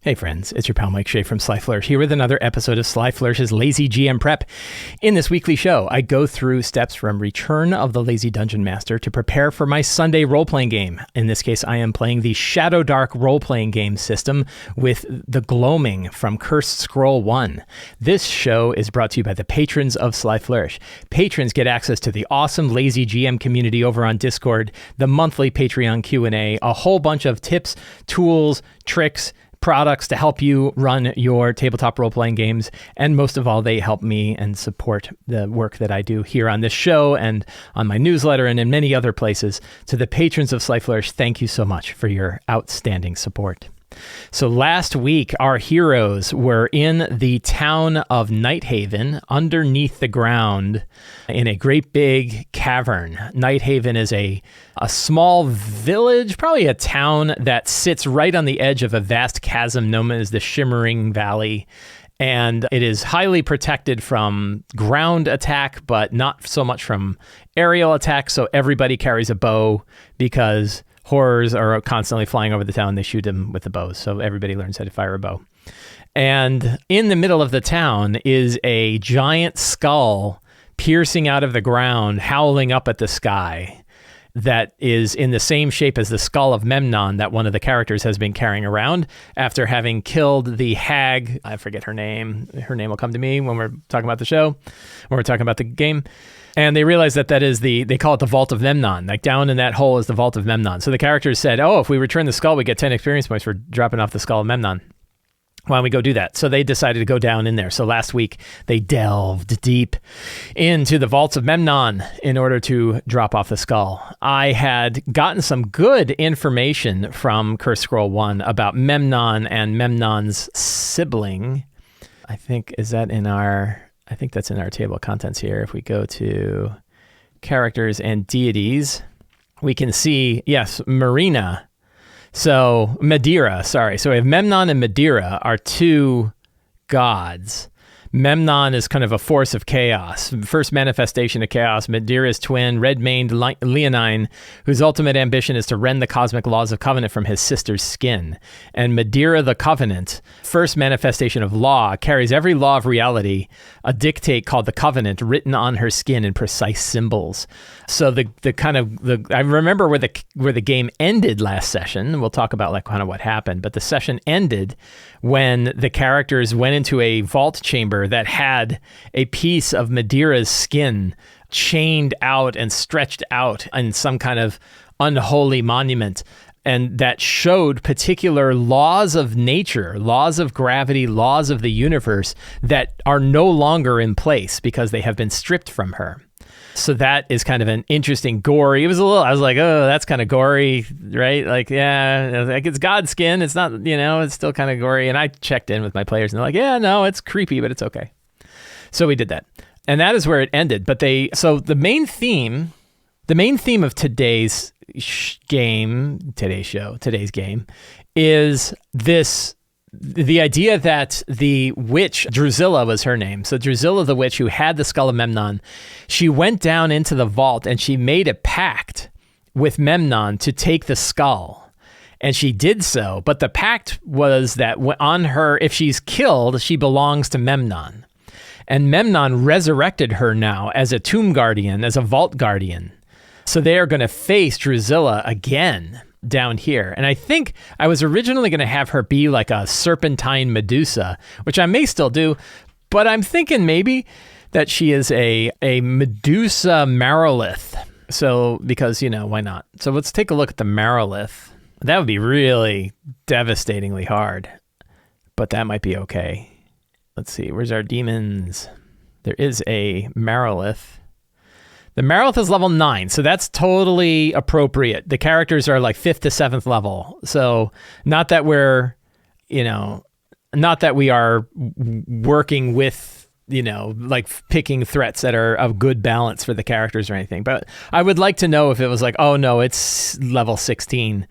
Hey friends, it's your pal Mike Shea from Sly Flourish here with another episode of Sly Flourish's Lazy GM Prep. In this weekly show, I go through steps from Return of the Lazy Dungeon Master to prepare for my Sunday role-playing game. In this case, I am playing the Shadowdark role-playing game system with the Gloaming from Cursed Scroll 1. This show is brought to you by the patrons of Sly Flourish. Patrons get access to the awesome Lazy GM community over on Discord, the monthly Patreon Q&A, a whole bunch of tips, tools, tricks, products to help you run your tabletop role-playing games, and most of all, they help me and support the work that I do here on this show and on my newsletter and in many other places. To the patrons of Sly Flourish, thank you so much for your outstanding support. So last week, our heroes were in the town of Nighthaven, underneath the ground, in a great big cavern. Nighthaven is a small village, probably a town that sits right on the edge of a vast chasm known as the Shimmering Valley. And it is highly protected from ground attack, but not so much from aerial attack. So everybody carries a bow because horrors are constantly flying over the town. They shoot them with the bows. So everybody learns how to fire a bow. And in the middle of the town is a giant skull piercing out of the ground, howling up at the sky, that is in the same shape as the skull of Memnon that one of the characters has been carrying around after having killed the hag. I forget her name. Her name will come to me when we're talking about the show, when we're talking about the game. And they realize that is they call it the Vault of Memnon. Like down in that hole is the Vault of Memnon. So the characters said, if we return the skull, we get 10 experience points for dropping off the skull of Memnon. Why don't we go do that? So they decided to go down in there. So last week, they delved deep into the vaults of Memnon in order to drop off the skull. I had gotten some good information from Cursed Scroll 1 about Memnon and Memnon's sibling. I think that's in our table of contents here. If we go to characters and deities, we can see, yes, Madeira. So we have Memnon and Madeira are two gods. Memnon is kind of a force of chaos, first manifestation of chaos. Madeira's twin, red-maned Leonine, whose ultimate ambition is to rend the cosmic laws of Covenant from his sister's skin. And Madeira the Covenant, first manifestation of law, carries every law of reality, a dictate called the Covenant, written on her skin in precise symbols. So I remember where the game ended last session. We'll talk about like kind of what happened, but the session ended when the characters went into a vault chamber that had a piece of Madeira's skin chained out and stretched out in some kind of unholy monument, and that showed particular laws of nature, laws of gravity, laws of the universe that are no longer in place because they have been stripped from her. So that is kind of an interesting gory. I was like, oh, that's kind of gory, right? Like, yeah, like it's God's skin. It's not, it's still kind of gory. And I checked in with my players and they're like, yeah, no, it's creepy, but it's okay. So we did that. And that is where it ended. But the main theme of today's game is the idea that the witch, Drusilla was her name. So Drusilla the witch who had the skull of Memnon, she went down into the vault and she made a pact with Memnon to take the skull. And she did so, but the pact was that on her, if she's killed, she belongs to Memnon. And Memnon resurrected her now as a tomb guardian, as a vault guardian. So they are going to face Drusilla again down here. And I think I was originally going to have her be like a serpentine Medusa, which I may still do, but I'm thinking maybe that she is a Medusa Marilith. So, because, why not? So let's take a look at the Marilith. That would be really devastatingly hard, but that might be okay. Let's see, where's our demons? There is a Marilith. The Marilith is level 9, so that's totally appropriate. The characters are like 5th to 7th level. So not that we are working with, like picking threats that are of good balance for the characters or anything. But I would like to know if it was like, oh no, it's level 16.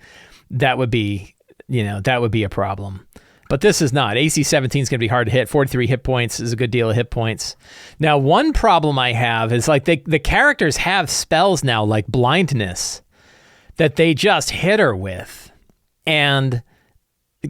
That would be a problem. But this is not. AC 17 is going to be hard to hit. 43 hit points is a good deal of hit points. Now, one problem I have is like the characters have spells now like blindness that they just hit her with. And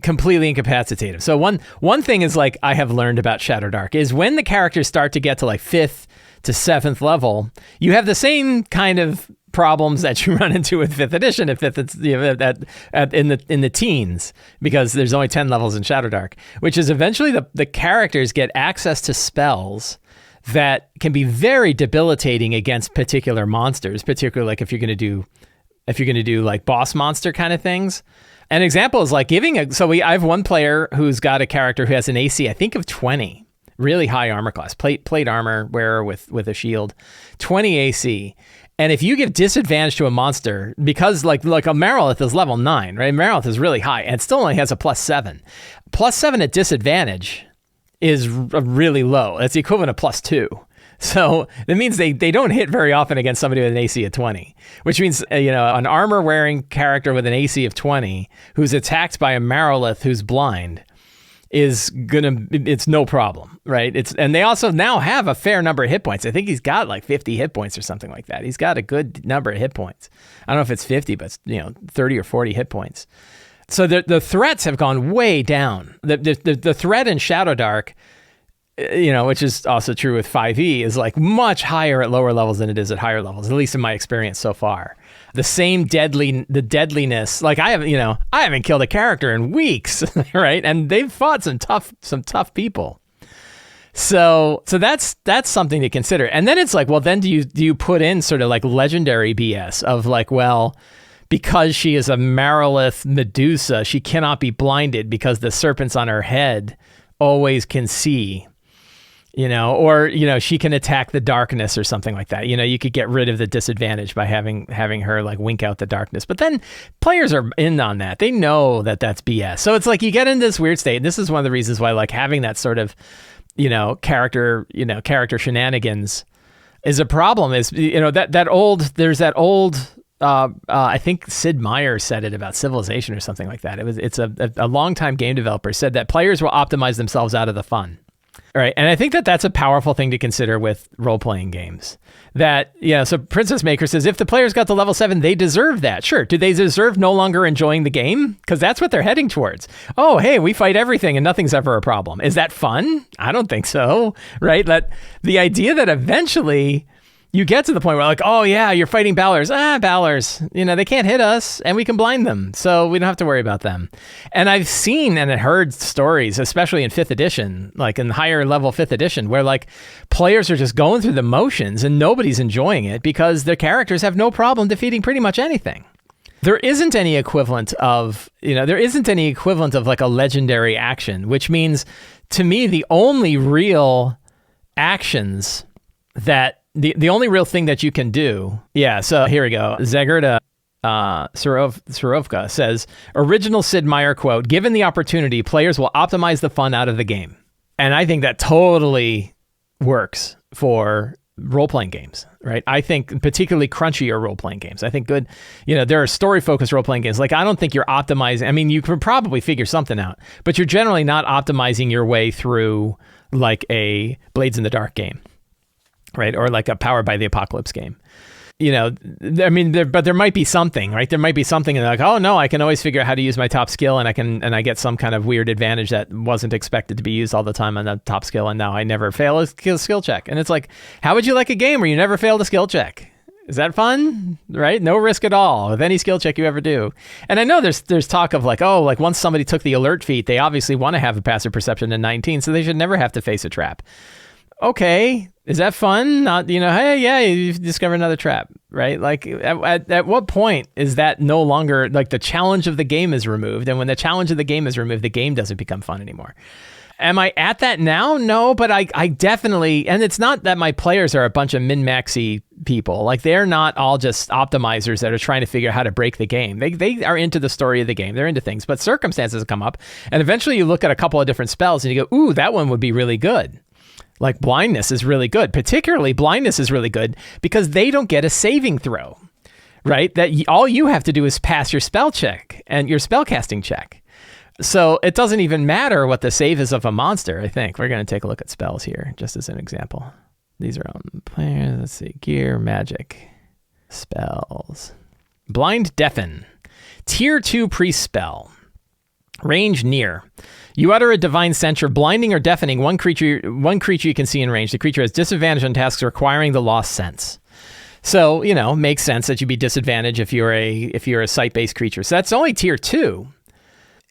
completely incapacitative. So one thing is like I have learned about Shadowdark is when the characters start to get to like 5th to 7th level, you have the same kind of problems that you run into with 5th edition and 5th, in the teens, because there's only 10 levels in Shadowdark, which is eventually the characters get access to spells that can be very debilitating against particular monsters, particularly like if you're going to do like boss monster kind of things. An example is like I have one player who's got a character who has an AC, I think of 20, really high armor class, plate armor wearer with a shield, 20 AC. And if you give disadvantage to a monster, because like a Marilith is level 9, right? Marilith is really high and still only has a +7. +7 at disadvantage is really low. That's the equivalent of +2. So that means they don't hit very often against somebody with an AC of 20, which means, an armor-wearing character with an AC of 20 who's attacked by a Marilith who's blind it's no problem, right? And they also now have a fair number of hit points. I think he's got like 50 hit points or something like that. He's got a good number of hit points. I don't know if it's 50, but it's, 30 or 40 hit points. So the threats have gone way down. The threat in Shadowdark, which is also true with 5e, is like much higher at lower levels than it is at higher levels, at least in my experience so far. The same deadliness, like I haven't killed a character in weeks, right? And they've fought some tough people. So that's something to consider. And then it's like, well, then do you put in sort of like legendary BS of like, well, because she is a Marilith Medusa, she cannot be blinded because the serpents on her head always can see. Or she can attack the darkness or something like that. You could get rid of the disadvantage by having her like wink out the darkness. But then players are in on that. They know that that's BS. So it's like you get into this weird state. And this is one of the reasons why like having that sort of, character shenanigans is a problem. Is there's that old. I think Sid Meier said it about Civilization or something like that. It's a longtime game developer said that players will optimize themselves out of the fun. All right. And I think that's a powerful thing to consider with role-playing games. So Princess Maker says, if the players got to level 7, they deserve that. Sure. Do they deserve no longer enjoying the game? Because that's what they're heading towards. Oh, hey, we fight everything and nothing's ever a problem. Is that fun? I don't think so. Right? The idea that eventually you get to the point where like, oh yeah, you're fighting Balors. Balors, they can't hit us and we can blind them. So we don't have to worry about them. And I've seen and heard stories, especially in 5th edition, like in higher level 5th edition, where like players are just going through the motions and nobody's enjoying it because their characters have no problem defeating pretty much anything. There isn't any equivalent of like a legendary action, which means to me, the only real actions that the only real thing that you can do. Yeah, so here we go. Zagerda Surovka says, original Sid Meier quote, given the opportunity, players will optimize the fun out of the game. And I think that totally works for role-playing games, right? I think particularly crunchier role-playing games. I think good, there are story-focused role-playing games. Like, I don't think you're optimizing. I mean, you can probably figure something out, but you're generally not optimizing your way through like a Blades in the Dark game. Right, or like a Powered by the Apocalypse game, but there might be something, right? There might be something and like, oh no, I can always figure out how to use my top skill, and I get some kind of weird advantage that wasn't expected to be used all the time on the top skill, and now I never fail a skill check. And it's like, how would you like a game where you never failed a skill check? Is that fun? Right? No risk at all with any skill check you ever do. And I know there's talk of like, oh, like once somebody took the alert feat, they obviously want to have a passive perception in 19, so they should never have to face a trap. Okay, is that fun? Not, hey, yeah, you discover another trap, right? Like, at what point is that no longer, like, the challenge of the game is removed? And when the challenge of the game is removed, the game doesn't become fun anymore. Am I at that now? No, but I definitely, and it's not that my players are a bunch of min-maxy people. Like, they're not all just optimizers that are trying to figure out how to break the game. They are into the story of the game. They're into things, but circumstances come up. And eventually you look at a couple of different spells and you go, ooh, that one would be really good. Like blindness is really good. Particularly blindness is really good because they don't get a saving throw, right? That all you have to do is pass your spell check and your spellcasting check. So it doesn't even matter what the save is of a monster, I think. We're going to take a look at spells here, just as an example. These are on players. Let's see. Gear, magic, spells. Blind Deafen. Tier 2 priest spell. Range near. You utter a divine censure, blinding or deafening one creature you can see in range. The creature has disadvantage on tasks requiring the lost sense. So, makes sense that you'd be disadvantaged if you're a sight-based creature. So that's only tier 2.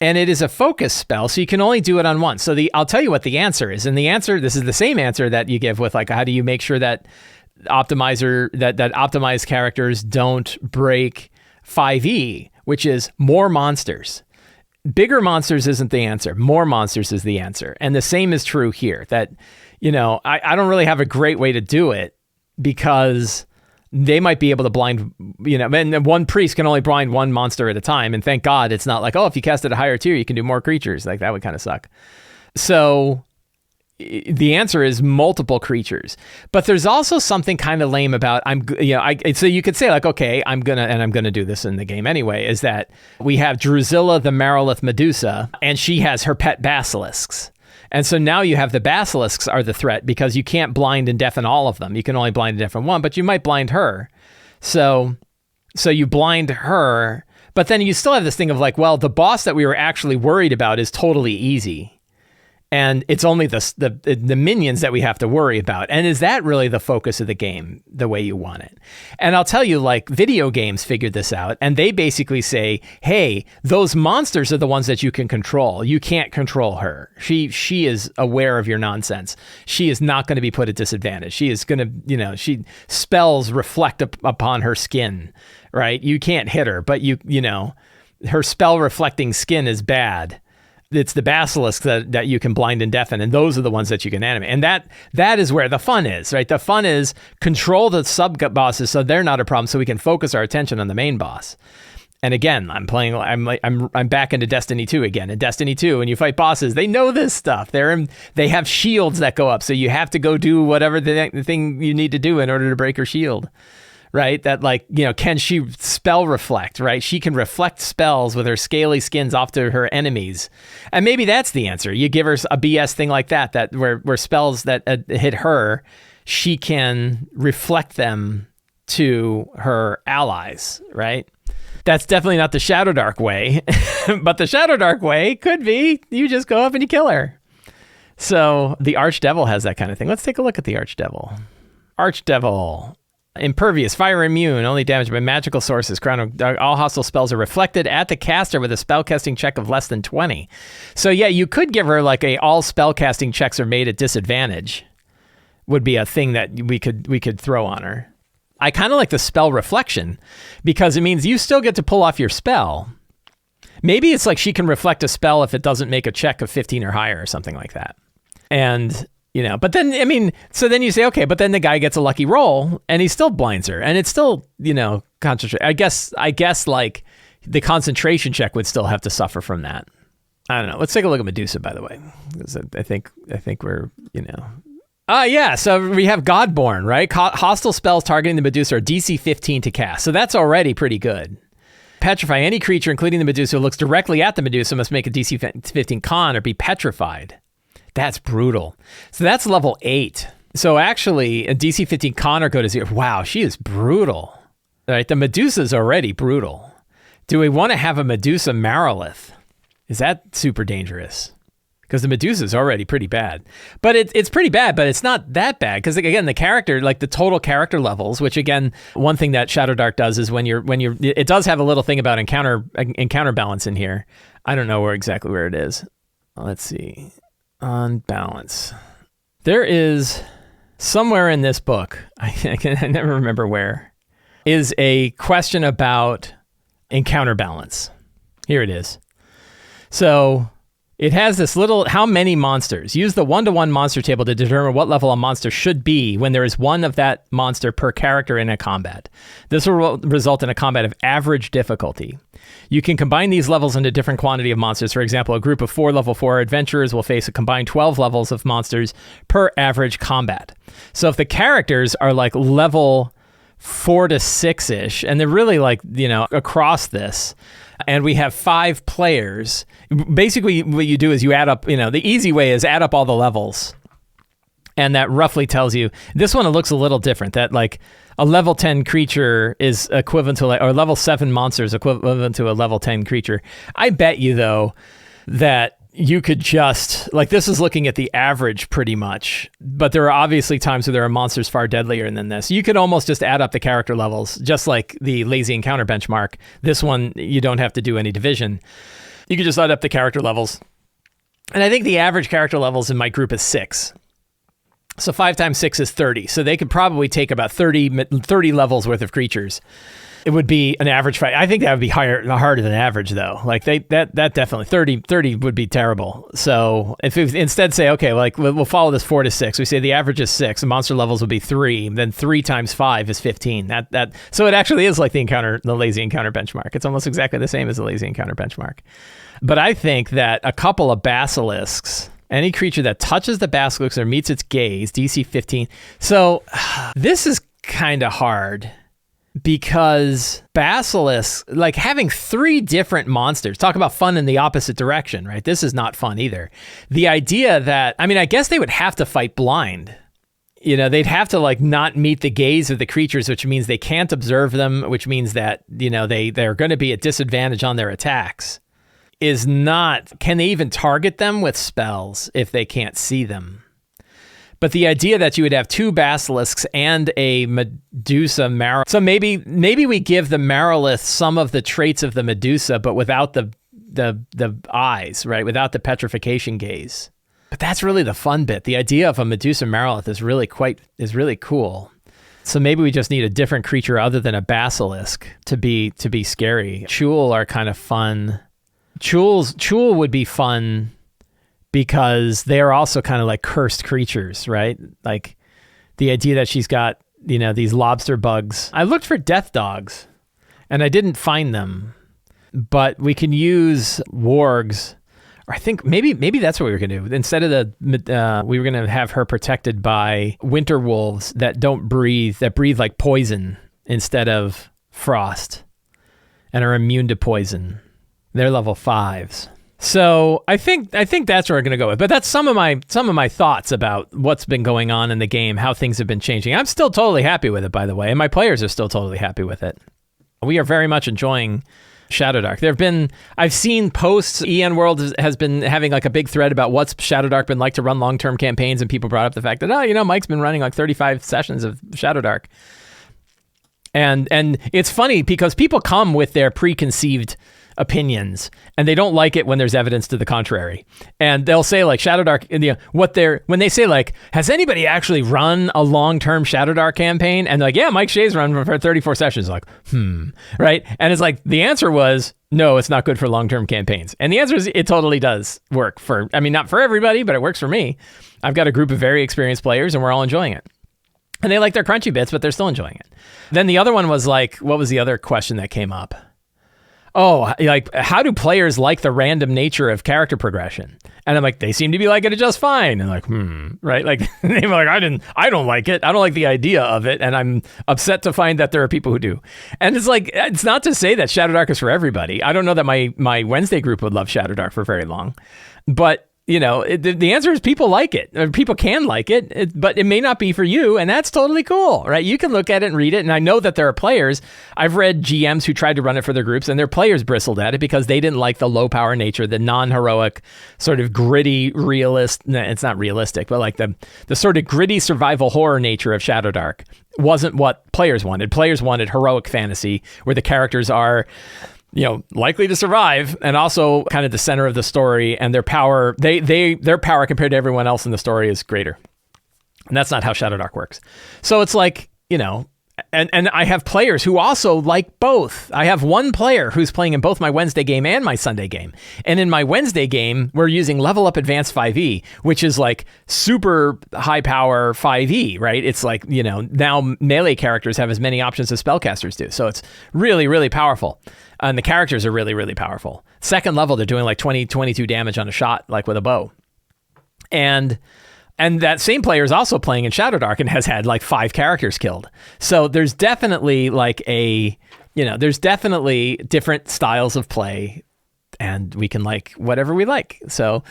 And it is a focus spell, so you can only do it on one. So I'll tell you what the answer is. And the answer, this is the same answer that you give with like, how do you make sure that optimized characters don't break 5e, which is more monsters. Bigger monsters isn't the answer. More monsters is the answer. And the same is true here, that, I don't really have a great way to do it because they might be able to blind, and one priest can only blind one monster at a time. And thank God it's not like, oh, if you cast at a higher tier, you can do more creatures. Like that would kind of suck. So the answer is multiple creatures. But there's also something kind of lame about, so you could say like, okay, I'm going to do this in the game anyway, is that we have Drusilla the Marilith Medusa, and she has her pet basilisks. And so now you have the basilisks are the threat because you can't blind and deafen all of them. You can only blind and deafen one, but you might blind her. So you blind her, but then you still have this thing of like, well, the boss that we were actually worried about is totally easy. And it's only the minions that we have to worry about. And is that really the focus of the game, the way you want it? And I'll tell you, like, video games figured this out, and they basically say, hey, those monsters are the ones that you can control. You can't control her. She is aware of your nonsense. She is not going to be put at disadvantage. She is going to, she spells reflect upon her skin, right? You can't hit her, but her spell reflecting skin is bad. It's the basilisk that you can blind and deafen, and those are the ones that you can animate. And that is where the fun is, right? The fun is control the sub-bosses so they're not a problem, so we can focus our attention on the main boss. And again, I'm back into Destiny 2 again. In Destiny 2, when you fight bosses, they know this stuff. They have shields that go up, so you have to go do whatever the thing you need to do in order to break her shield. Right? That can she spell reflect, right? She can reflect spells with her scaly skins off to her enemies. And maybe that's the answer. You give her a BS thing like that where spells that hit her, she can reflect them to her allies, right? That's definitely not the Shadowdark way, but the Shadowdark way could be you just go up and you kill her. So the Archdevil has that kind of thing. Let's take a look at the Archdevil. Archdevil. Impervious, fire immune, only damaged by magical sources. All hostile spells are reflected at the caster with a spellcasting check of less than 20. So yeah, you could give her like all spellcasting checks are made at disadvantage. Would be a thing that we could throw on her. I kind of like the spell reflection because it means you still get to pull off your spell. Maybe it's like she can reflect a spell if it doesn't make a check of 15 or higher or something like that. And but then, so then you say, okay, but then the guy gets a lucky roll and he still blinds her and it's still, concentrate. I guess like the concentration check would still have to suffer from that. I don't know. Let's take a look at Medusa, by the way. I think we're, yeah. So we have Godborn, right? Hostile spells targeting the Medusa are DC 15 to cast. So that's already pretty good. Petrify any creature, including the Medusa, who looks directly at the Medusa must make a DC 15 con or be petrified. That's brutal. So that's level 8. So actually, a DC 15 con or go to 0. Wow, she is brutal. Right? The Medusa is already brutal. Do we want to have a Medusa Marilith? Is that super dangerous? Because the Medusa is already pretty bad. But it's pretty bad, but it's not that bad. Because again, the character, like the total character levels, which again, one thing that Shadowdark does is when you're, it does have a little thing about encounter balance in here. I don't know exactly where it is. Let's see. On balance. There is somewhere in this book, I never remember where, is a question about encounter balance. Here it is. So it has this little, how many monsters? Use the 1-to-1 monster table to determine what level a monster should be when there is one of that monster per character in a combat. This will result in a combat of average difficulty. You can combine these levels into different quantity of monsters. For example, a group of 4 level 4 adventurers will face a combined 12 levels of monsters per average combat. So if the characters are like level 4 to 6-ish, and they're really like, across this, and we have 5 players, basically what you do is you add up, the easy way is add up all the levels. And that roughly tells you, this one, it looks a little different, that like a level 10 creature is equivalent to, or level 7 monster is equivalent to a level 10 creature. I bet you though, that you could just, like, this is looking at the average pretty much, but there are obviously times where there are monsters far deadlier than this. You could almost just add up the character levels, just like the lazy encounter benchmark. This one, you don't have to do any division. You could just add up the character levels. And I think the average character levels in my group is 6. So 5 times 6 is 30. So they could probably take about 30 levels worth of creatures. It would be an average fight. I think that would be harder than average, though. Like that definitely 30 would be terrible. So if we instead say, okay, like we'll follow this 4 to 6. We say the average is 6. The monster levels would be 3. Then 3 times 5 is 15. So it actually is like the lazy encounter benchmark. It's almost exactly the same as the lazy encounter benchmark. But I think that a couple of basilisks, any creature that touches the basilisk or meets its gaze, DC 15. So this is kind of hard. Because basilisk, like having 3 different monsters, talk about fun in the opposite direction, right? This is not fun either. The idea that, I mean, I guess they would have to fight blind. You know, they'd have to like not meet the gaze of the creatures, which means they can't observe them, which means that, you know, they're going to be at disadvantage on their attacks. Can they even target them with spells if they can't see them? But the idea that you would have 2 basilisks and a Medusa Marrow. So maybe we give the Marrowlith some of the traits of the Medusa, but without the eyes, right? Without the petrification gaze. But that's really the fun bit. The idea of a Medusa Marrowlith is really cool. So maybe we just need a different creature other than a basilisk to be scary. Chul are kind of fun. Chul would be fun. Because they are also kind of like cursed creatures, right? Like the idea that she's got, you know, these lobster bugs. I looked for death dogs and I didn't find them, but we can use wargs. Or I think maybe that's what we were going to do. Instead of we were going to have her protected by winter wolves that breathe like poison instead of frost and are immune to poison. They're level 5s. So I think that's where we're going to go with. But that's some of my thoughts about what's been going on in the game, how things have been changing. I'm still totally happy with it, by the way, and my players are still totally happy with it. We are very much enjoying Shadowdark. I've seen posts. EN World has been having like a big thread about what's Shadowdark been like to run long-term campaigns, and people brought up the fact that, Mike's been running like 35 sessions of Shadowdark. And it's funny because people come with their preconceived opinions and they don't like it when there's evidence to the contrary. And they'll say like Shadowdark, when they say like, has anybody actually run a long-term Shadowdark campaign? And like, yeah, Mike Shea's run for 34 sessions. Like, right? And it's like, the answer was, no, it's not good for long-term campaigns. And the answer is it totally does work not for everybody, but it works for me. I've got a group of very experienced players and we're all enjoying it. And they like their crunchy bits, but they're still enjoying it. Then the other one was like, what was the other question that came up? Oh, like, how do players like the random nature of character progression? And I'm like, they seem to be liking it just fine. And like, right? Like, they were like, I don't like it. I don't like the idea of it. And I'm upset to find that there are people who do. And it's like, it's not to say that Shadowdark is for everybody. I don't know that my Wednesday group would love Shadowdark for very long. But the answer is people like it. Or people can like it, but it may not be for you, and that's totally cool, right? You can look at it and read it, and I know that there are players. I've read GMs who tried to run it for their groups, and their players bristled at it because they didn't like the low-power nature, the non-heroic, sort of gritty, it's not realistic, but like the sort of gritty survival horror nature of Shadowdark wasn't what players wanted. Players wanted heroic fantasy, where the characters are likely to survive, and also kind of the center of the story, and their power, their power compared to everyone else in the story is greater. And that's not how Shadowdark works. So it's like, and I have players who also like both. I have one player who's playing in both my Wednesday game and my Sunday game. And in my Wednesday game, we're using Level Up Advanced 5e, which is like super high power 5e, right? It's like, now melee characters have as many options as spellcasters do. So it's really, really powerful. And the characters are really, really powerful. Second level, they're doing like 22 damage on a shot, like with a bow. And that same player is also playing in Shadowdark and has had like 5 characters killed. So there's definitely like there's definitely different styles of play, and we can like whatever we like. So,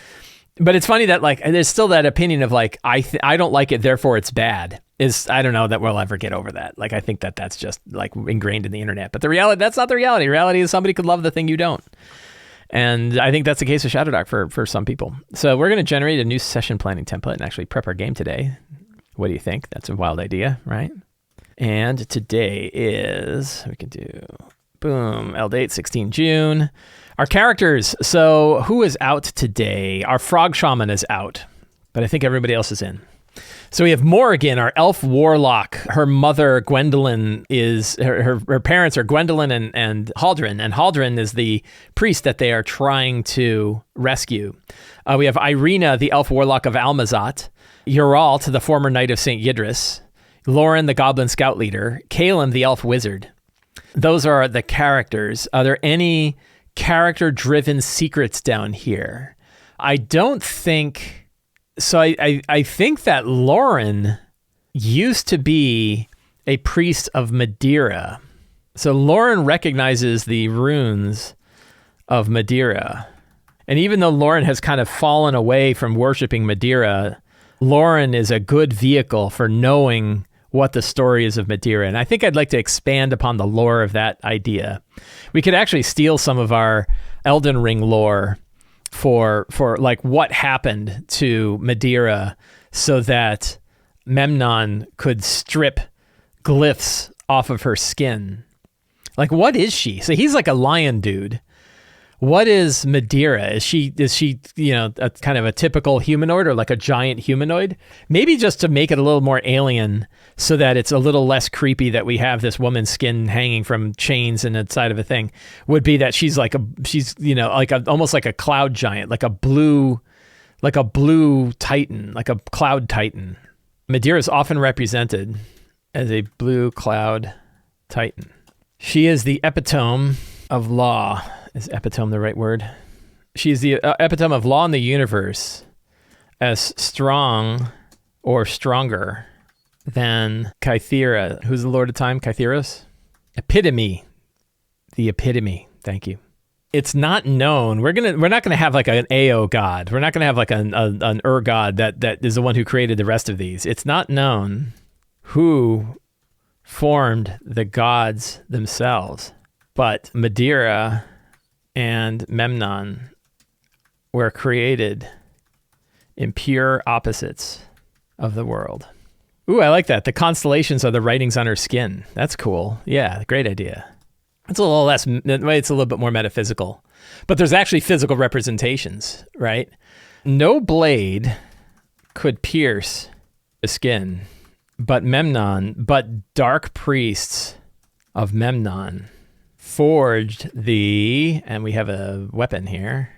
but it's funny that like, there's still that opinion of like, I don't like it, therefore it's bad. I don't know that we'll ever get over that. Like, I think that's just like ingrained in the internet, but that's not the reality. Reality is somebody could love the thing you don't. And I think that's the case with Shadowdark for some people. So we're going to generate a new session planning template and actually prep our game today. What do you think? That's a wild idea, right? And today is, we can do, boom, L date, 16 June. Our characters. So who is out today? Our frog shaman is out, but I think everybody else is in. So we have Morrigan, our elf warlock. Her mother, Gwendolyn, is her parents are Gwendolyn and Haldren, and Haldren is the priest that they are trying to rescue. We have Irina, the elf warlock of Almazat, Uralt, the former knight of St. Yidris, Lauren, the goblin scout leader, Caleb, the elf wizard. Those are the characters. Are there any character-driven secrets down here? I don't think... So I think that Lauren used to be a priest of Madeira. So Lauren recognizes the runes of Madeira. And even though Lauren has kind of fallen away from worshiping Madeira, Lauren is a good vehicle for knowing what the story is of Madeira. And I think I'd like to expand upon the lore of that idea. We could actually steal some of our Elden Ring lore for like what happened to Madeira so that Memnon could strip glyphs off of her skin. Like, what is she? So he's like a lion dude. What is Madeira? Is she, a kind of a typical humanoid or like a giant humanoid? Maybe just to make it a little more alien so that it's a little less creepy that we have this woman's skin hanging from chains and inside of a thing would be that she's almost like a cloud giant, like a blue titan, like a cloud titan. Madeira is often represented as a blue cloud titan. She is the epitome of law. Is epitome the right word? She's the epitome of law in the universe, as strong or stronger than Kythera. Who's the Lord of Time? Kytheros? Epitome. The epitome. Thank you. It's not known. We're not gonna have like an AO god. We're not gonna have like an god that is the one who created the rest of these. It's not known who formed the gods themselves, but Madeira and Memnon were created in pure opposites of the world. Ooh, I like that. The constellations are the writings on her skin. That's cool. Yeah, great idea. It's a little less, it's a little bit more metaphysical, but there's actually physical representations, right? No blade could pierce the skin, but dark priests of Memnon forged and we have a weapon here.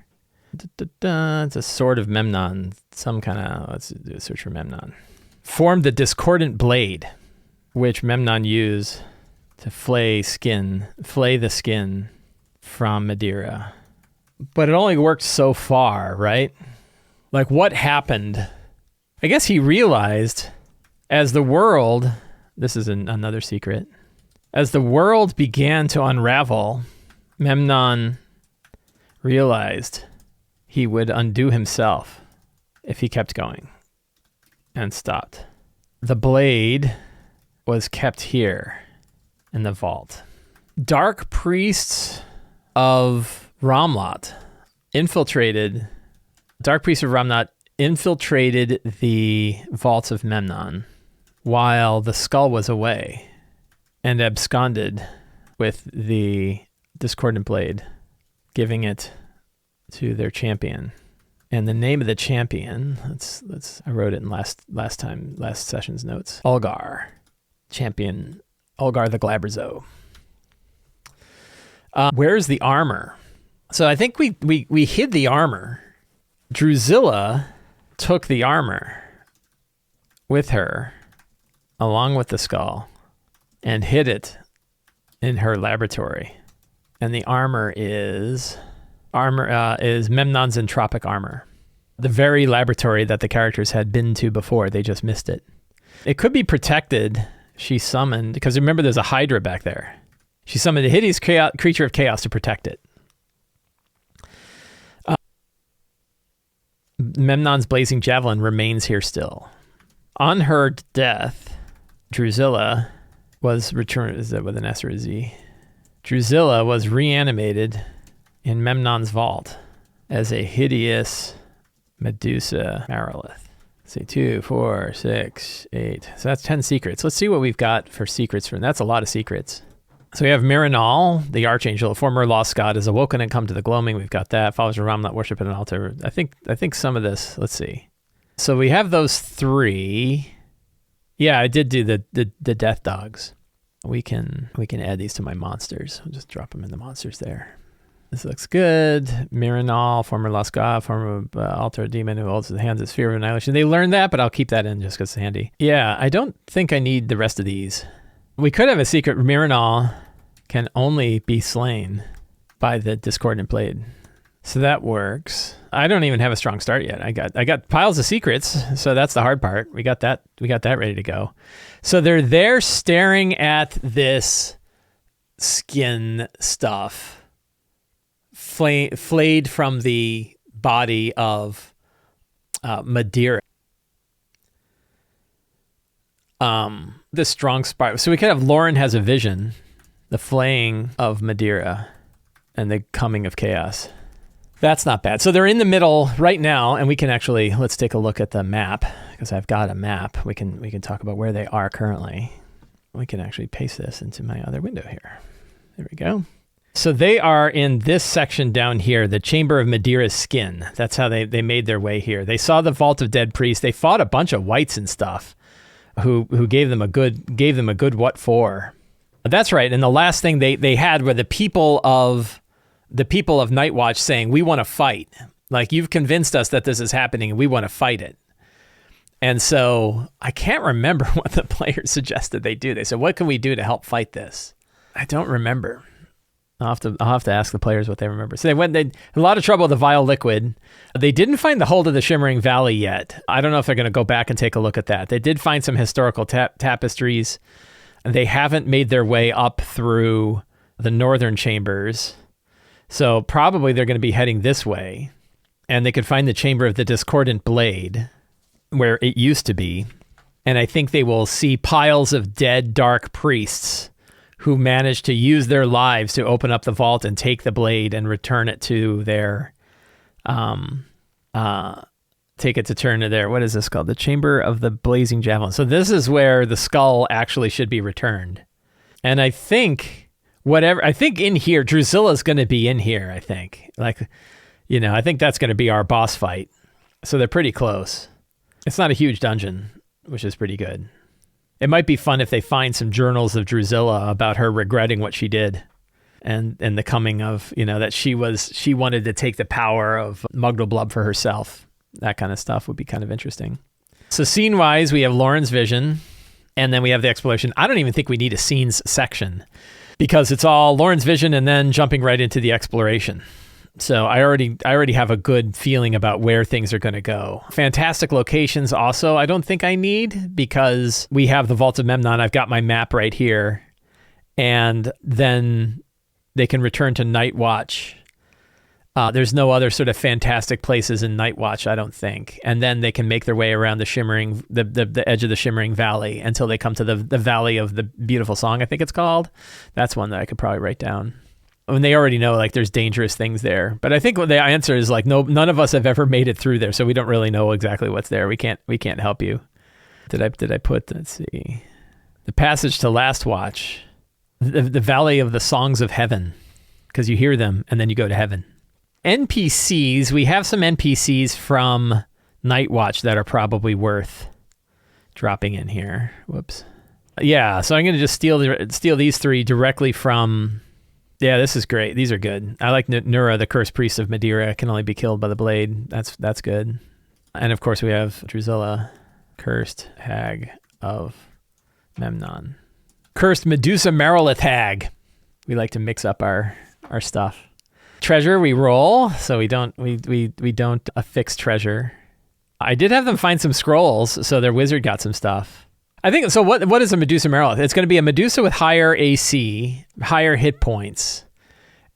It's a sword of Memnon, let's do a search for Memnon. Formed the discordant blade, which Memnon used to flay the skin from Madeira. But it only worked so far, right? Like, what happened? I guess he realized as the world, this is another secret, as the world began to unravel, Memnon realized he would undo himself if he kept going and stopped. The blade was kept here in the vault. Dark priests of Ramlot infiltrated the vaults of Memnon while the skull was away and absconded with the discordant blade, giving it to their champion. And the name of the champion, I wrote it in last session's notes. Ulgar. Champion Ulgar the Glaberzo. Where's the armor? So I think we hid the armor. Drusilla took the armor with her, along with the skull, and hid it in her laboratory. And the armor is Memnon's entropic armor. The very laboratory that the characters had been to before, they just missed it. It could be protected. She summoned, because remember there's a Hydra back there. She summoned a hideous creature of chaos to protect it. Memnon's blazing javelin remains here still. On her death, Drusilla was returned. Is that with an S or a Z? Drusilla was reanimated in Memnon's vault as a hideous Medusa Marilith. Let's see, 2, 4, 6, 8. So that's 10 secrets. Let's see what we've got for secrets. That's a lot of secrets. So we have Memnon, the archangel, a former lost god, is awoken and come to the Gloaming. We've got that. Followers of Ram not worship at an altar. I think some of this, let's see. So we have those 3. Yeah, I did do the death dogs. We can add these to my monsters. I'll just drop them in the monsters there. This looks good. Memnon, former lost god, former altar demon who holds the hands of sphere of annihilation. They learned that, but I'll keep that in just because it's handy. Yeah, I don't think I need the rest of these. We could have a secret. Memnon can only be slain by the discordant blade. So that works. I don't even have a strong start yet. I got piles of secrets, so that's the hard part. We got that ready to go. So they're there staring at this skin stuff. Flayed from the body of Madeira. The strong spark. So we could have Lauren has a vision, the flaying of Madeira, and the coming of chaos. That's not bad. So they're in the middle right now, and we can actually, let's take a look at the map, because I've got a map. We can talk about where they are currently. We can actually paste this into my other window here. There we go. So they are in this section down here, the Chamber of Madeira's Skin. That's how they made their way here. They saw the Vault of Dead Priests. They fought a bunch of whites and stuff who gave them a good what for. That's right. And the last thing they had were the people of Night Watch saying, we want to fight. Like, you've convinced us that this is happening and we want to fight it. And so I can't remember what the players suggested they do. They said, what can we do to help fight this? I don't remember. I'll have to ask the players what they remember. So they had a lot of trouble with the Vile Liquid. They didn't find the Hold of the Shimmering Valley yet. I don't know if they're going to go back and take a look at that. They did find some historical tapestries. They haven't made their way up through the northern chambers. So probably they're going to be heading this way. And they could find the Chamber of the Discordant Blade, where it used to be. And I think they will see piles of dead dark priests who managed to use their lives to open up the vault and take the blade and return it to their, what is this called? The Chamber of the Blazing Javelin. So this is where the skull actually should be returned. And I think in here, Drusilla's going to be in here, I think. I think that's going to be our boss fight. So they're pretty close. It's not a huge dungeon, which is pretty good. It might be fun if they find some journals of Drusilla about her regretting what she did and the coming of, that she wanted to take the power of Mugdalblub for herself. That kind of stuff would be kind of interesting. So scene-wise, we have Lauren's vision, and then we have the exploration. I don't even think we need a scenes section because it's all Lauren's vision and then jumping right into the exploration. So I already have a good feeling about where things are going to go. Fantastic locations also I don't think I need because we have the Vault of Memnon. I've got my map right here. And then they can return to Night Watch. There's no other sort of fantastic places in Night Watch, I don't think. And then they can make their way around the edge of the Shimmering Valley until they come to the Valley of the Beautiful Song, I think it's called. That's one that I could probably write down. And they already know there's dangerous things there. But I think what the answer is no, none of us have ever made it through there, so we don't really know exactly what's there. We can't help you. Did I put, let's see, the passage to Last Watch, the Valley of the Songs of Heaven, because you hear them and then you go to heaven. NPCs, we have some NPCs from Night Watch that are probably worth dropping in here. Whoops. Yeah, so I'm going to just steal these 3 directly from... Yeah, this is great. These are good. I like Nura, the Cursed Priest of Madeira, can only be killed by the blade. That's good. And of course we have Drusilla, Cursed Hag of Memnon. Cursed Medusa Marilith Hag. We like to mix up our stuff. Treasure we roll, so we don't affix treasure. I did have them find some scrolls, so their wizard got some stuff. I think, so what is a Medusa Marilith? It's going to be a Medusa with higher AC, higher hit points,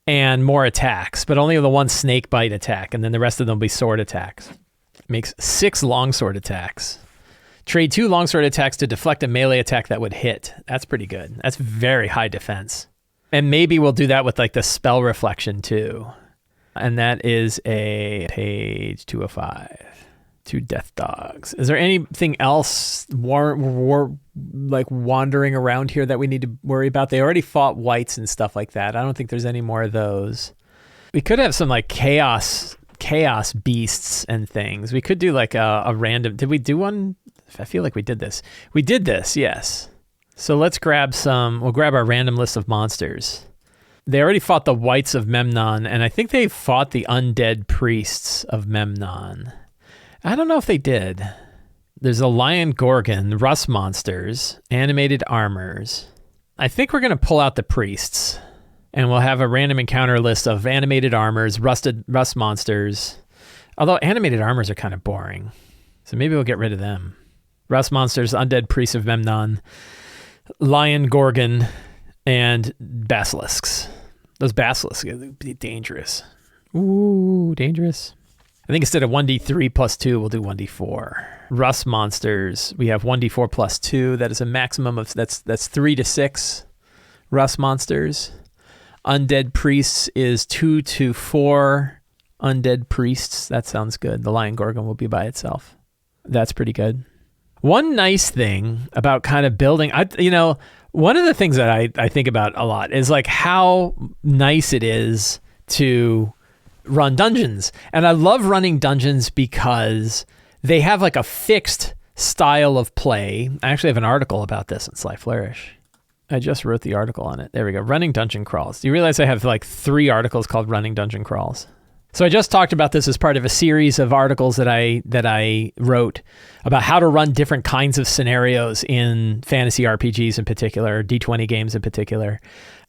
and more attacks, but only the one snake bite attack, and then the rest of them will be sword attacks. Makes 6 longsword attacks. Trade 2 longsword attacks to deflect a melee attack that would hit. That's pretty good. That's very high defense. And maybe we'll do that with the spell reflection too. And that is a page 205. 2 death dogs. Is there anything else like wandering around here that we need to worry about? They already fought whites and stuff like that. I don't think there's any more of those. We could have some like chaos beasts and things. We could do like a random. Did we do one? I feel like we did this. We did this, yes. So let's grab some. We'll grab our random list of monsters. They already fought the whites of Memnon, and I think they fought the undead priests of Memnon. I don't know if they did. There's a lion gorgon, rust monsters, animated armors. I think we're going to pull out the priests, and we'll have a random encounter list of animated armors, rust monsters. Although animated armors are kind of boring, so maybe we'll get rid of them. Rust monsters, undead priests of Memnon, lion gorgon, and basilisks. Those basilisks are dangerous. Ooh, dangerous. I think instead of 1d3 plus 2, we'll do 1d4. Rust monsters, we have 1d4 plus 2. That is a maximum of, that's 3 to 6 rust monsters. Undead priests is 2 to 4 undead priests. That sounds good. The lion gorgon will be by itself. That's pretty good. One nice thing about kind of building, one of the things that I think about a lot is like how nice it is to run dungeons. And I love running dungeons because they have like a fixed style of play. I actually have an article about this in Sly Flourish. I just wrote the article on it. There we go. Running dungeon crawls. Do you realize I have like 3 articles called Running Dungeon Crawls? So I just talked about this as part of a series of articles that I wrote about how to run different kinds of scenarios in fantasy RPGs in particular, D20 games in particular.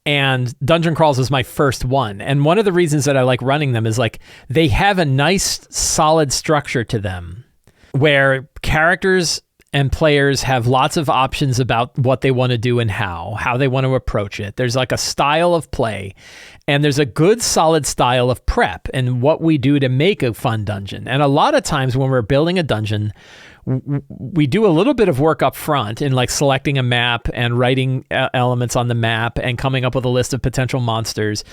And Dungeon Crawls was my first one. And one of the reasons that I like running them is like they have a nice solid structure to them where characters and players have lots of options about what they want to do and how they want to approach it. There's like a style of play, and there's a good solid style of prep and what we do to make a fun dungeon. And a lot of times when we're building a dungeon, we do a little bit of work up front in like selecting a map and writing elements on the map and coming up with a list of potential monsters.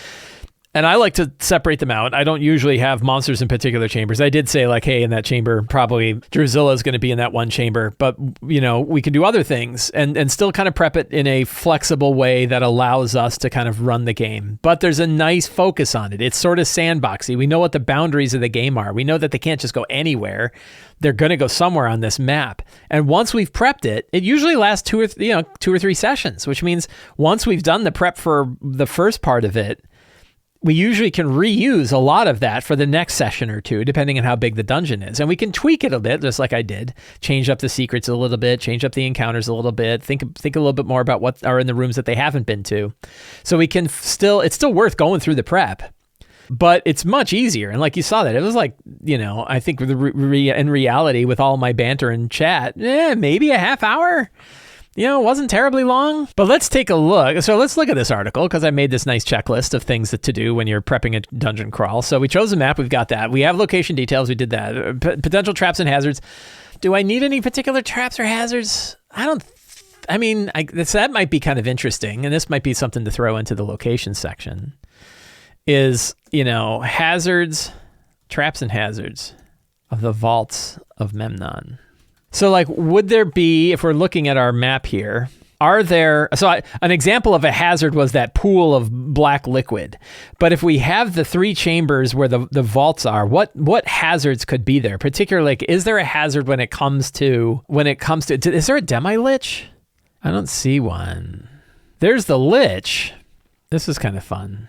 And I like to separate them out. I don't usually have monsters in particular chambers. I did say like, hey, in that chamber, probably Drusilla is going to be in that one chamber, but we can do other things and still kind of prep it in a flexible way that allows us to kind of run the game. But there's a nice focus on it. It's sort of sandboxy. We know what the boundaries of the game are. We know that they can't just go anywhere. They're going to go somewhere on this map. And once we've prepped it, it usually lasts 2 or 3 sessions, which means once we've done the prep for the first part of it, we usually can reuse a lot of that for the next session or 2, depending on how big the dungeon is. And we can tweak it a bit, just like I did. Change up the secrets a little bit, change up the encounters a little bit, think a little bit more about what are in the rooms that they haven't been to. So we can it's still worth going through the prep, but it's much easier. And like you saw that, it was like, I think in reality with all my banter and chat, maybe a half hour. It wasn't terribly long, but let's take a look. So let's look at this article because I made this nice checklist of things to do when you're prepping a dungeon crawl. So we chose a map. We've got that. We have location details. We did that. Potential traps and hazards. Do I need any particular traps or hazards? That might be kind of interesting. And this might be something to throw into the location section is, hazards, traps and hazards of the vaults of Memnon. So like, would there be, if we're looking at our map here, an example of a hazard was that pool of black liquid. But if we have the 3 chambers where the vaults are, what hazards could be there? Particularly, like, is there a hazard when it comes to, is there a demi-lich? I don't see one. There's the lich. This is kind of fun.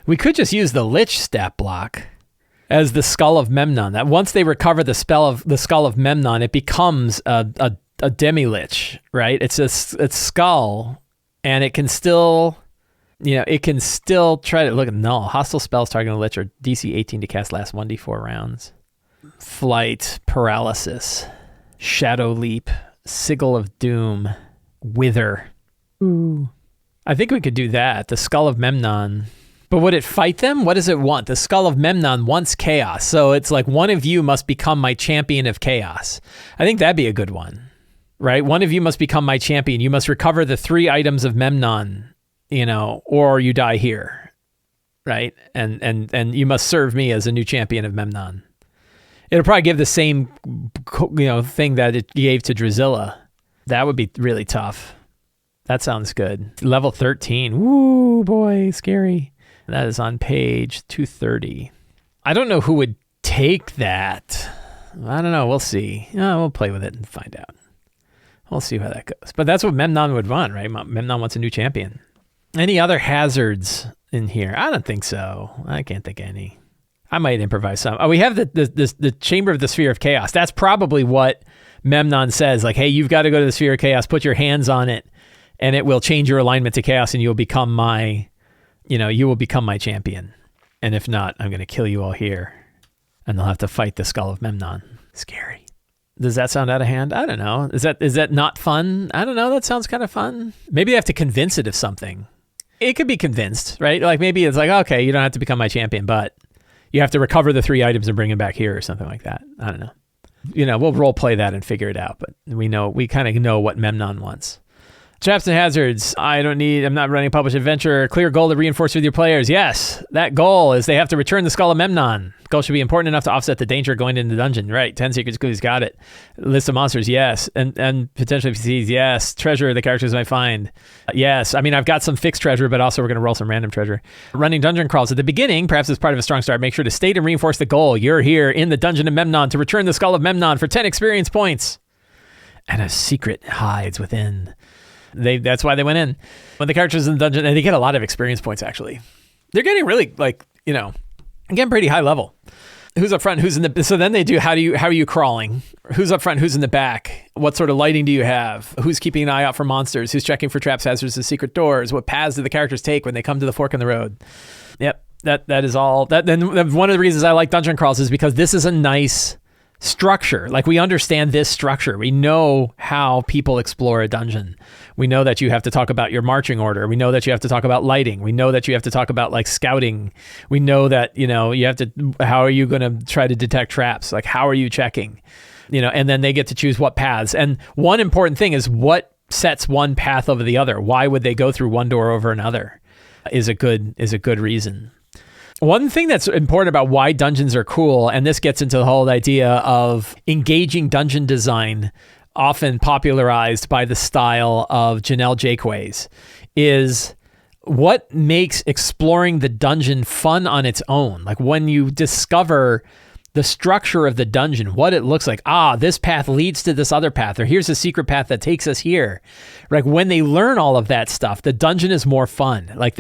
We could just use the lich stat block as the skull of Memnon. That once they recover the skull of Memnon, it becomes a demi-lich, right? It's skull, and it can still try to look at null. Hostile spells targeting the lich are DC 18 to cast last 1d4 rounds. Flight, paralysis, shadow leap, sigil of doom, wither. Ooh. I think we could do that. The skull of Memnon. But would it fight them? What does it want? The skull of Memnon wants chaos. So it's like, one of you must become my champion of chaos. I think that'd be a good one, right? One of you must become my champion. You must recover the 3 items of Memnon, or you die here, right? And you must serve me as a new champion of Memnon. It'll probably give the same, thing that it gave to Drizilla. That would be really tough. That sounds good. Level 13. Woo, boy, scary. That is on page 230. I don't know who would take that. I don't know. We'll see. We'll play with it and find out. We'll see how that goes. But that's what Memnon would want, right? Memnon wants a new champion. Any other hazards in here? I don't think so. I can't think of any. I might improvise some. We have the Chamber of the Sphere of Chaos. That's probably what Memnon says. Like, hey, you've got to go to the Sphere of Chaos, put your hands on it, and it will change your alignment to Chaos, and you'll become my champion. And if not, I'm going to kill you all here. And they'll have to fight the Skull of Memnon. Scary. Does that sound out of hand? I don't know. Is that not fun? I don't know. That sounds kind of fun. Maybe I have to convince it of something. It could be convinced, right? Like maybe it's like, okay, you don't have to become my champion, but you have to recover the 3 items and bring them back here or something like that. I don't know. We'll role play that and figure it out, but we kind of know what Memnon wants. Traps and hazards. I'm not running a published adventure. Clear goal to reinforce with your players. Yes, that goal is they have to return the Skull of Memnon. Goal should be important enough to offset the danger going into the dungeon. Right, 10 secret clues, got it. List of monsters, yes. And potential NPCs, yes. Treasure the characters might find. Yes, I've got some fixed treasure, but also we're going to roll some random treasure. Running dungeon crawls at the beginning, perhaps as part of a strong start, make sure to state and reinforce the goal. You're here in the dungeon of Memnon to return the Skull of Memnon for 10 experience points. And a secret hides within. That's why they went in. When the characters in the dungeon, and they get a lot of experience points, actually. They're getting really, again, pretty high level. Who's up front, who's in the... So then they do, how are you crawling? Who's up front, who's in the back? What sort of lighting do you have? Who's keeping an eye out for monsters? Who's checking for traps, hazards, and secret doors? What paths do the characters take when they come to the fork in the road? Yep, that is all. Then one of the reasons I like dungeon crawls is because this is a nice structure. Like, we understand this structure. We know how people explore a dungeon. We know that you have to talk about your marching order. We know that you have to talk about lighting. We know that you have to talk about scouting. We know that, you have to, how are you going to try to detect traps? Like, how are you checking? And then they get to choose what paths. And one important thing is what sets one path over the other. Why would they go through one door over another is a good reason. One thing that's important about why dungeons are cool, and this gets into the whole idea of engaging dungeon design, often popularized by the style of Janelle Jaquays, is what makes exploring the dungeon fun on its own. Like when you discover the structure of the dungeon, what it looks like. This path leads to this other path, or here's a secret path that takes us here. Like when they learn all of that stuff, the dungeon is more fun. Like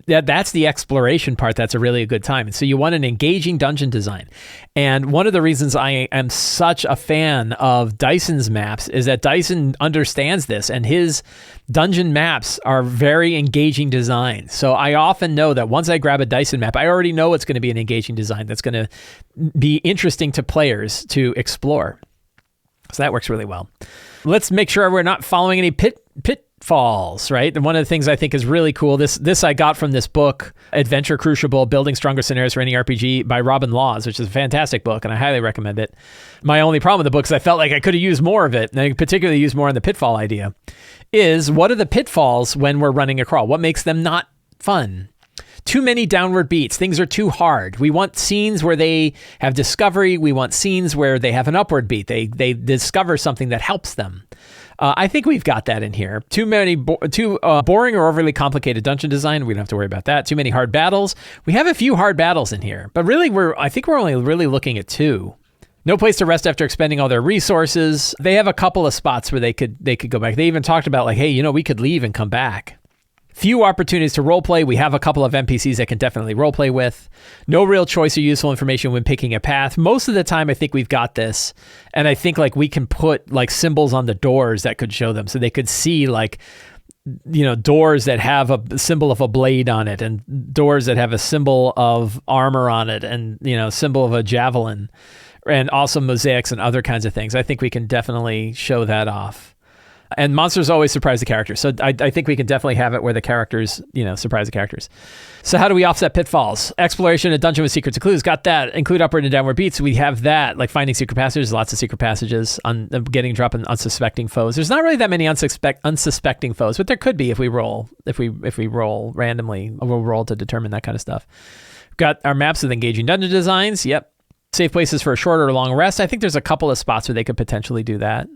that's the exploration part. That's a really good time. And so you want an engaging dungeon design. And one of the reasons I am such a fan of Dyson's maps is that Dyson understands this, and his dungeon maps are very engaging designs. So I often know that once I grab a Dyson map, I already know it's going to be an engaging design that's going to be interesting to players to explore. So that works really well. Let's make sure we're not following any pitfalls, right? And one of the things I think is really cool, this I got from this book, Adventure Crucible, Building Stronger Scenarios for Any RPG by Robin Laws, which is a fantastic book, and I highly recommend it. My only problem with the book is I felt like I could have used more of it, and I particularly used more on the pitfall idea, is what are the pitfalls when we're running a crawl? What makes them not fun? Too many downward beats. Things are too hard. We want scenes where they have discovery. We want scenes where they have an upward beat. They discover something that helps them. I think we've got that in here. Too boring or overly complicated dungeon design. We don't have to worry about that. Too many hard battles. We have a few hard battles in here, but really I think we're only really looking at 2. No place to rest after expending all their resources. They have a couple of spots where they could go back. They even talked about like, hey, we could leave and come back. Few opportunities to roleplay. We have a couple of NPCs that can definitely roleplay with. No real choice or useful information when picking a path. Most of the time, I think we've got this. And I think like we can put like symbols on the doors that could show them so they could see like, doors that have a symbol of a blade on it, and doors that have a symbol of armor on it, and, symbol of a javelin, and also mosaics and other kinds of things. I think we can definitely show that off. And monsters always surprise the characters. So I think we can definitely have it where the characters, surprise the characters. So how do we offset pitfalls? Exploration, a dungeon with secrets and clues. Got that. Include upward and downward beats. We have that. Like finding secret passages, lots of secret passages. Getting drop in unsuspecting foes. There's not really that many unsuspecting foes, but there could be if we roll. If we roll randomly, we'll roll to determine that kind of stuff. Got our maps with engaging dungeon designs. Yep. Safe places for a short or long rest. I think there's a couple of spots where they could potentially do that.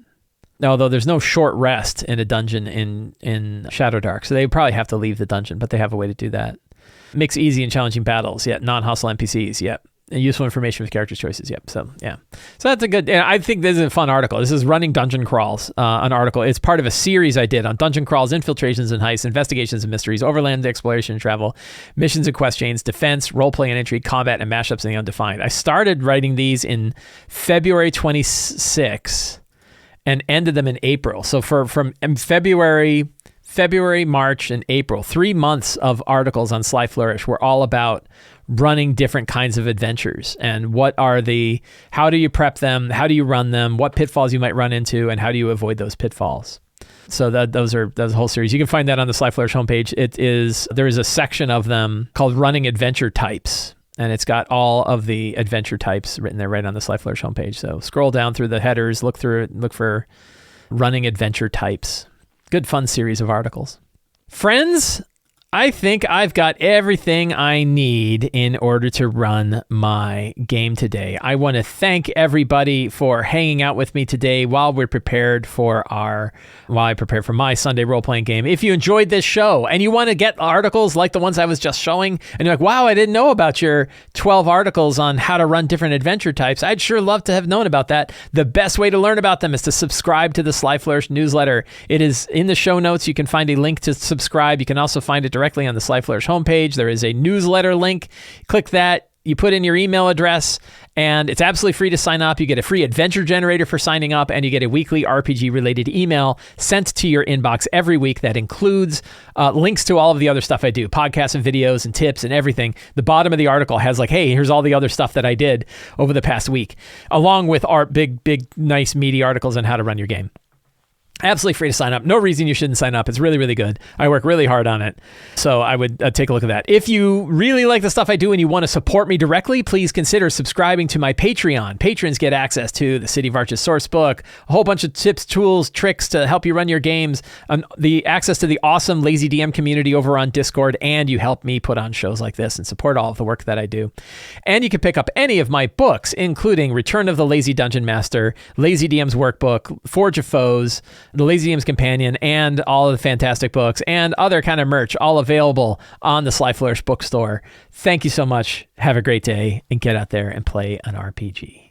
Although there's no short rest in a dungeon in Shadowdark, so they probably have to leave the dungeon, but they have a way to do that. Mix easy and challenging battles. Yeah. Non-hostile NPCs. Yep. And useful information with character choices. Yep. So that's a good. I think this is a fun article. This is Running Dungeon Crawls, an article. It's part of a series I did on dungeon crawls, infiltrations and heists, investigations and mysteries, overland exploration and travel, missions and quest chains, defense, roleplay and intrigue, combat, and mashups in the undefined. I started writing these in February 26. And ended them in April. So from February, March, and April, 3 months of articles on Sly Flourish were all about running different kinds of adventures and how do you prep them, how do you run them, what pitfalls you might run into, and how do you avoid those pitfalls. So that's a whole series. You can find that on the Sly Flourish homepage. There is a section of them called Running Adventure Types. And it's got all of the adventure types written there right on the Sly Flourish homepage. So scroll down through the headers, look through it, look for running adventure types. Good fun series of articles. Friends, I think I've got everything I need in order to run my game today. I want to thank everybody for hanging out with me today while I prepare for my Sunday role-playing game. If you enjoyed this show and you want to get articles like the ones I was just showing, and you're like, wow, I didn't know about your 12 articles on how to run different adventure types, I'd sure love to have known about that. The best way to learn about them is to subscribe to the Sly Flourish newsletter. It is in the show notes. You can find a link to subscribe. You can also find it directly on the Sly Flourish homepage. There is a newsletter link. Click that. You put in your email address, and it's absolutely free to sign up. You get a free adventure generator for signing up, and you get a weekly RPG-related email sent to your inbox every week that includes links to all of the other stuff I do, podcasts and videos and tips and everything. The bottom of the article has like, hey, here's all the other stuff that I did over the past week, along with our big, nice, meaty articles on how to run your game. Absolutely free to sign up. No reason you shouldn't sign up. It's really, really good. I work really hard on it. So I would take a look at that. If you really like the stuff I do and you want to support me directly, please consider subscribing to my Patreon. Patrons get access to the City of Arches source book, a whole bunch of tips, tools, tricks to help you run your games, the access to the awesome Lazy DM community over on Discord, and you help me put on shows like this and support all of the work that I do. And you can pick up any of my books, including Return of the Lazy Dungeon Master, Lazy DM's Workbook, Forge of Foes, the Lazy DM's Companion, and all of the fantastic books and other kind of merch, all available on the Sly Flourish bookstore. Thank you so much. Have a great day and get out there and play an RPG.